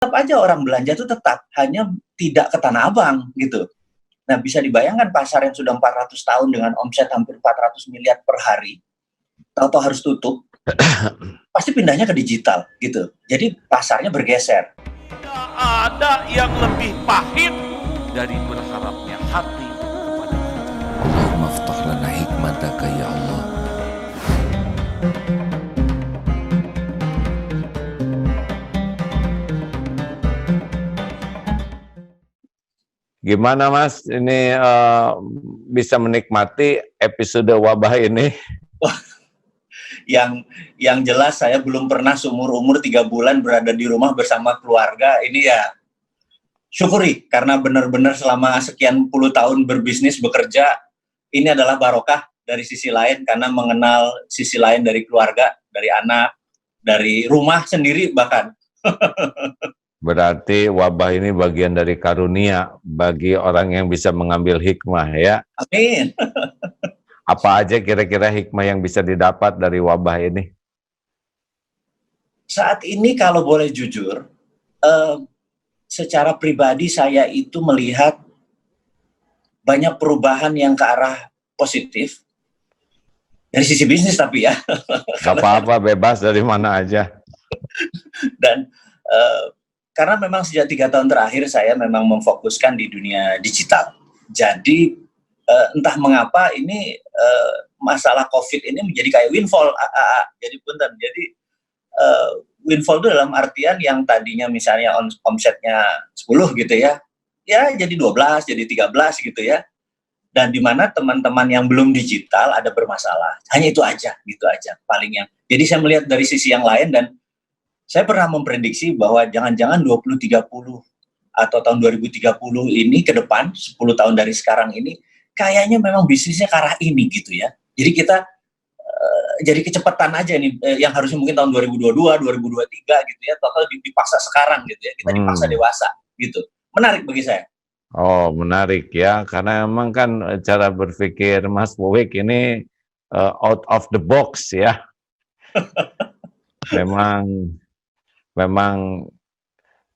tetap aja orang belanja itu tetap, hanya tidak ke Tanah Abang gitu. Nah, bisa dibayangkan pasar yang sudah 400 tahun dengan omset hampir 400 miliar per hari, tahu-tahu harus tutup, pasti pindahnya ke digital gitu. Jadi pasarnya bergeser. Tidak ada yang lebih pahit dari berharapnya hati kepada Allahumma aftah lana hikmataka ya Allah. Gimana Mas, ini bisa menikmati episode wabah ini? Yang jelas saya belum pernah seumur-umur 3 bulan berada di rumah bersama keluarga. Ini ya syukuri, karena benar-benar selama sekian puluh tahun berbisnis, bekerja, ini adalah barokah dari sisi lain, karena mengenal sisi lain dari keluarga, dari anak, dari rumah sendiri bahkan. Berarti wabah ini bagian dari karunia bagi orang yang bisa mengambil hikmah ya. Amin. Apa aja kira-kira hikmah yang bisa didapat dari wabah ini? Saat ini kalau boleh jujur, secara pribadi saya itu melihat banyak perubahan yang ke arah positif. Dari sisi bisnis tapi ya. Gak apa-apa, bebas dari mana aja. Dan karena memang sejak 3 tahun terakhir saya memang memfokuskan di dunia digital. Jadi entah mengapa ini masalah COVID ini menjadi kayak windfall. Jadi punten. Jadi windfall itu dalam artian yang tadinya misalnya omsetnya 10 gitu ya, ya jadi 12, jadi 13 gitu ya. Dan di mana teman-teman yang belum digital ada bermasalah. Hanya itu aja, gitu aja paling yang. Jadi saya melihat dari sisi yang lain, dan saya pernah memprediksi bahwa jangan-jangan 2030 atau tahun 2030 ini ke depan, 10 tahun dari sekarang ini, kayaknya memang bisnisnya ke arah ini gitu ya. Jadi kita jadi kecepatan aja nih, yang harusnya mungkin tahun 2022, 2023 gitu ya, total dipaksa sekarang gitu ya, kita dipaksa dewasa gitu. Menarik bagi saya. Oh, menarik ya, karena memang kan cara berpikir Mas Wowik ini out of the box ya. Memang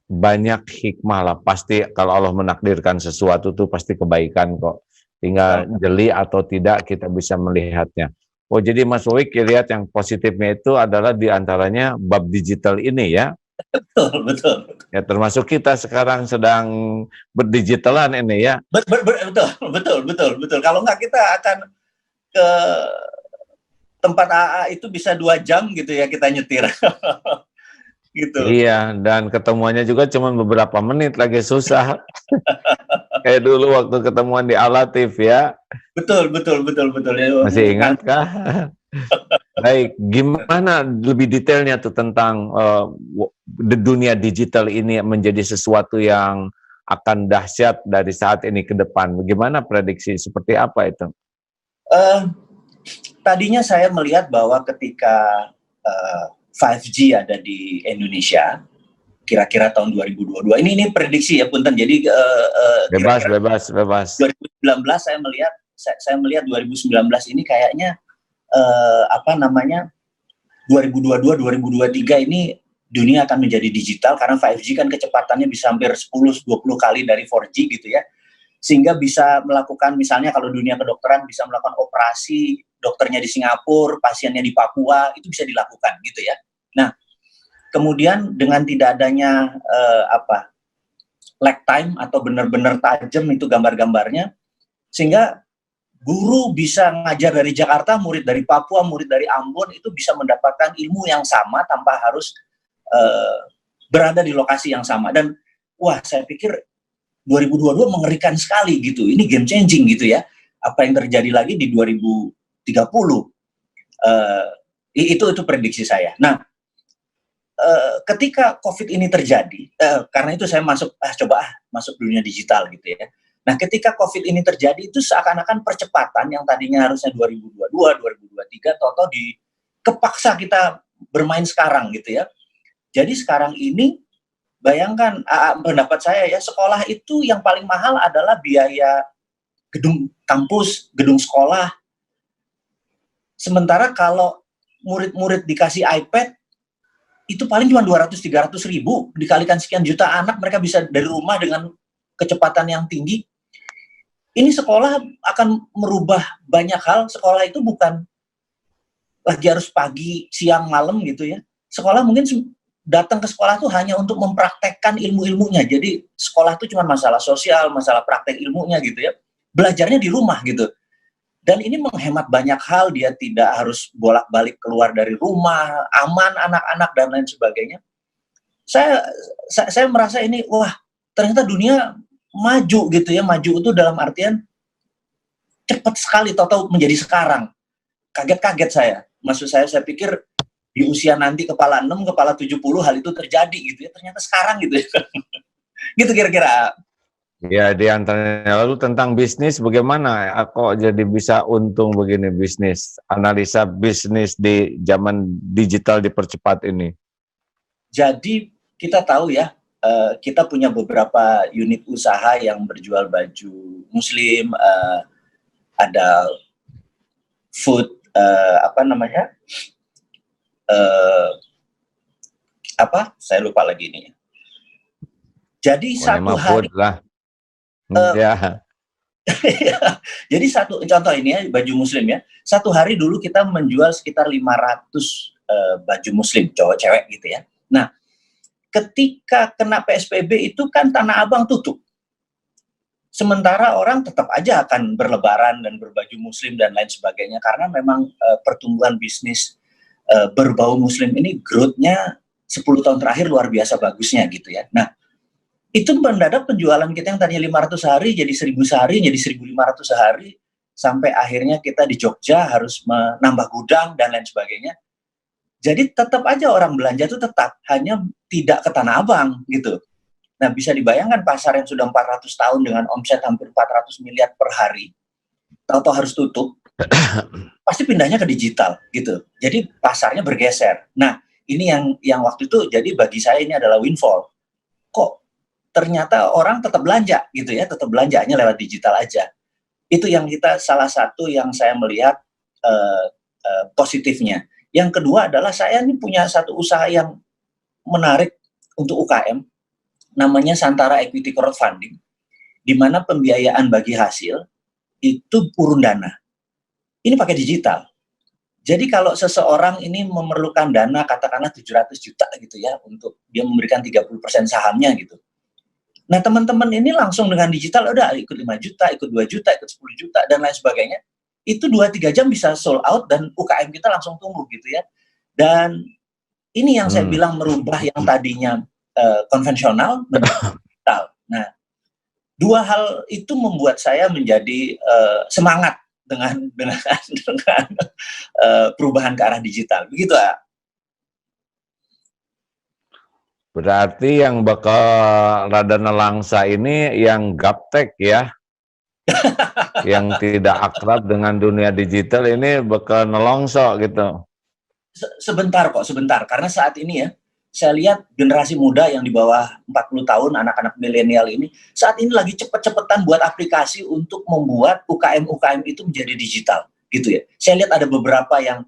banyak hikmah lah. Pasti kalau Allah menakdirkan sesuatu tuh pasti kebaikan kok. Tinggal jeli atau tidak kita bisa melihatnya. Oh, jadi Mas Wowik lihat yang positifnya itu adalah diantaranya bab digital ini ya. Betul. Ya, termasuk kita sekarang sedang berdigitalan ini ya. Betul. Kalau nggak kita akan ke tempat AA itu bisa 2 jam gitu ya kita nyetir. Gitu. Iya, dan ketemuannya juga cuma beberapa menit, lagi susah. Kayak dulu waktu ketemuan di Alatif ya. Betul. Masih ingat kah? Baik, gimana lebih detailnya tuh tentang dunia digital ini menjadi sesuatu yang akan dahsyat dari saat ini ke depan? Bagaimana prediksi, seperti apa itu? Tadinya saya melihat bahwa ketika 5G ada di Indonesia, kira-kira tahun 2022, ini prediksi ya punten, jadi bebas. 2019 saya melihat 2019 ini kayaknya 2022 2023 ini dunia akan menjadi digital, karena 5G kan kecepatannya bisa hampir 10-20 kali dari 4G gitu ya, sehingga bisa melakukan, misalnya kalau dunia kedokteran bisa melakukan operasi, dokternya di Singapura, pasiennya di Papua, itu bisa dilakukan gitu ya. Nah, kemudian dengan tidak adanya lag time atau benar-benar tajam itu gambar-gambarnya, sehingga guru bisa ngajar dari Jakarta, murid dari Papua, murid dari Ambon, itu bisa mendapatkan ilmu yang sama tanpa harus berada di lokasi yang sama. Dan wah, saya pikir 2022 mengerikan sekali gitu. Ini game changing gitu ya. Apa yang terjadi lagi di 2030? Itu prediksi saya. Nah, ketika COVID ini terjadi, karena itu saya masuk dunia digital gitu ya. Nah, ketika COVID ini terjadi, itu seakan-akan percepatan yang tadinya harusnya 2022, 2023, total kepaksa kita bermain sekarang gitu ya. Jadi sekarang ini, bayangkan, pendapat saya ya, sekolah itu yang paling mahal adalah biaya gedung kampus, gedung sekolah. Sementara kalau murid-murid dikasih iPad, itu paling cuma 200-300 ribu, dikalikan sekian juta anak, mereka bisa dari rumah dengan kecepatan yang tinggi. Ini sekolah akan merubah banyak hal. Sekolah itu bukan lagi harus pagi, siang, malam gitu ya. Sekolah mungkin datang ke sekolah tuh hanya untuk mempraktekkan ilmu-ilmunya. Jadi sekolah itu cuma masalah sosial, masalah praktek ilmunya gitu ya. Belajarnya di rumah gitu. Dan ini menghemat banyak hal, dia tidak harus bolak-balik keluar dari rumah, aman anak-anak dan lain sebagainya. Saya merasa ini, wah, ternyata dunia maju gitu ya. Maju itu dalam artian cepat sekali, tahu-tahu menjadi sekarang. Kaget-kaget saya. Maksud saya pikir di usia nanti kepala 6, kepala 70 hal itu terjadi gitu ya. Ternyata sekarang gitu ya. Gitu kira-kira. Ya, di antaranya. Lalu tentang bisnis, bagaimana kok jadi bisa untung begini bisnis? Analisa bisnis di zaman digital dipercepat ini. Jadi kita tahu ya, kita punya beberapa unit usaha yang berjual baju muslim, ada food, saya lupa lagi ini. Jadi satu hari lah. Ya. Jadi contoh ini ya, baju muslim ya. Satu hari dulu kita menjual sekitar 500 baju muslim, cowok cewek gitu ya. Nah, ketika kena PSBB itu kan Tanah Abang tutup. Sementara orang tetap aja akan berlebaran dan berbaju muslim dan lain sebagainya, karena memang pertumbuhan bisnis berbau muslim ini growth-nya 10 tahun terakhir luar biasa bagusnya gitu ya. Nah, itu mendadak penjualan kita yang tadinya 500 sehari jadi 1000 sehari, jadi 1500 sehari, sampai akhirnya kita di Jogja harus menambah gudang dan lain sebagainya. Jadi tetap aja orang belanja itu tetap, hanya tidak ke Tanah Abang gitu. Nah, bisa dibayangkan pasar yang sudah 400 tahun dengan omset hampir 400 miliar per hari, tahu-tahu harus tutup, pasti pindahnya ke digital gitu. Jadi pasarnya bergeser. Nah, ini yang waktu itu jadi bagi saya ini adalah windfall. Kok ternyata orang tetap belanja gitu ya, tetap belanjanya lewat digital aja. Itu yang salah satu yang saya melihat positifnya. Yang kedua adalah saya ini punya satu usaha yang menarik untuk UKM, namanya Santara Equity Crowdfunding, di mana pembiayaan bagi hasil itu urun dana. Ini pakai digital. Jadi kalau seseorang ini memerlukan dana katakanlah 700 juta gitu ya, untuk dia memberikan 30% sahamnya gitu. Nah, teman-teman ini langsung dengan digital udah ikut 5 juta, ikut 2 juta, ikut 10 juta, dan lain sebagainya. Itu 2-3 jam bisa sold out dan UKM kita langsung tumbuh gitu ya. Dan ini yang saya bilang merubah yang tadinya konvensional menjadi digital. Nah, dua hal itu membuat saya menjadi semangat dengan perubahan ke arah digital. Begitu ya. Berarti yang bakal rada nelangsa ini yang gaptek ya, yang tidak akrab dengan dunia digital ini bakal nelongso gitu. Sebentar, karena saat ini ya, saya lihat generasi muda yang di bawah 40 tahun, anak-anak milenial ini, saat ini lagi cepet-cepetan buat aplikasi untuk membuat UKM-UKM itu menjadi digital, gitu ya. Saya lihat ada beberapa yang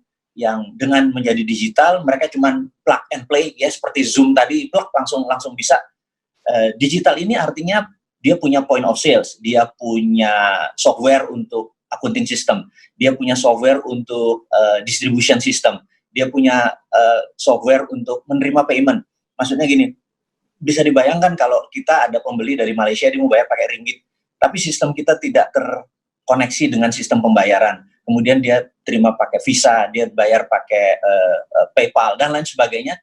dengan menjadi digital, mereka cuman plug and play ya, seperti Zoom tadi, plug langsung bisa. Digital ini artinya dia punya point of sales, dia punya software untuk accounting system, dia punya software untuk distribution system, dia punya software untuk menerima payment. Maksudnya gini, bisa dibayangkan kalau kita ada pembeli dari Malaysia, dia mau bayar pakai ringgit, tapi sistem kita tidak terkoneksi dengan sistem pembayaran. Kemudian dia terima pakai Visa, dia bayar pakai PayPal, dan lain sebagainya.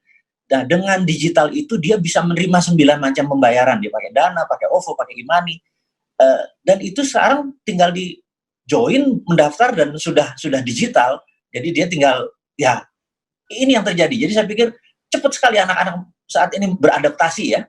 Nah, dengan digital itu dia bisa menerima 9 macam pembayaran. Dia pakai Dana, pakai OVO, pakai e-money. Dan itu sekarang tinggal di join, mendaftar, dan sudah digital. Jadi dia tinggal, ya ini yang terjadi. Jadi saya pikir cepat sekali anak-anak saat ini beradaptasi ya.